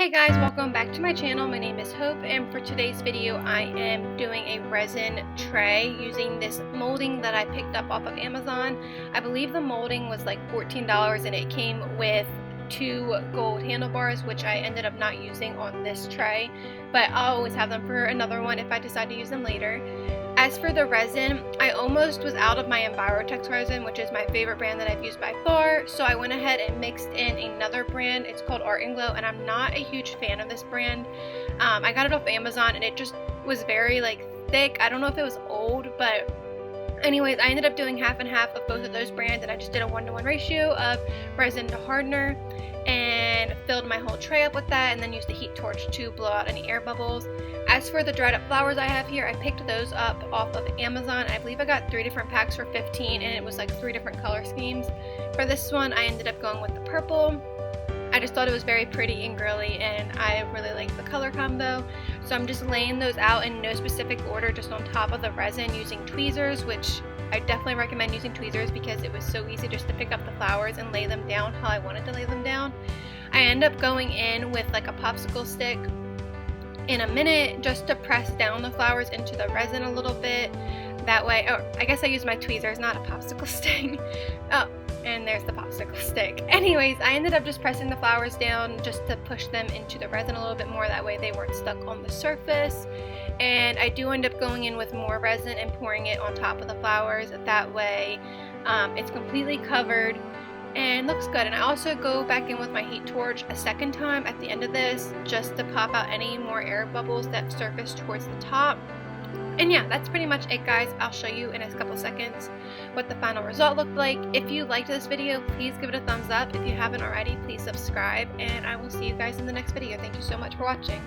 Hey guys, welcome back to my channel. My name is Hope, and for today's video I am doing a resin tray using this molding that I picked up off of Amazon. I believe the molding was like $14 and it came with 2 gold handlebars, which I ended up not using on this tray, but I'll always have them for another one if I decide to use them later. As for the resin, I almost was out of my Envirotex resin, which is my favorite brand that I've used by far, so I went ahead and mixed in another brand. It's called Art and Glow, and I'm not a huge fan of this brand. I got it off Amazon and it just was very thick. I don't know if it was old, but anyways, I ended up doing half and half of both of those brands, and I just did a 1-to-1 ratio of resin to hardener and filled my whole tray up with that, and then used the heat torch to blow out any air bubbles. As for the dried up flowers I have here, I picked those up off of Amazon. I believe I got 3 different packs for $15, and it was like 3 different color schemes. For this one, I ended up going with the purple. I just thought it was very pretty and girly, and I really like the color combo. So I'm just laying those out in no specific order, just on top of the resin using tweezers, which I definitely recommend using tweezers because it was so easy just to pick up the flowers and lay them down how I wanted to lay them down. I end up going in with like a popsicle stick in a minute just to press down the flowers into the resin a little bit. That way, oh, I guess I used my tweezers, not a popsicle stick. Oh, and there's the popsicle stick. Anyways, I ended up just pressing the flowers down just to push them into the resin a little bit more. That way they weren't stuck on the surface. And I do end up going in with more resin and pouring it on top of the flowers. That way it's completely covered and looks good. And I also go back in with my heat torch a second time at the end of this just to pop out any more air bubbles that surface towards the top. And yeah, that's pretty much it, guys. I'll show you in a couple seconds what the final result looked like. If you liked this video, please give it a thumbs up. If you haven't already, please subscribe, and I will see you guys in the next video. Thank you so much for watching.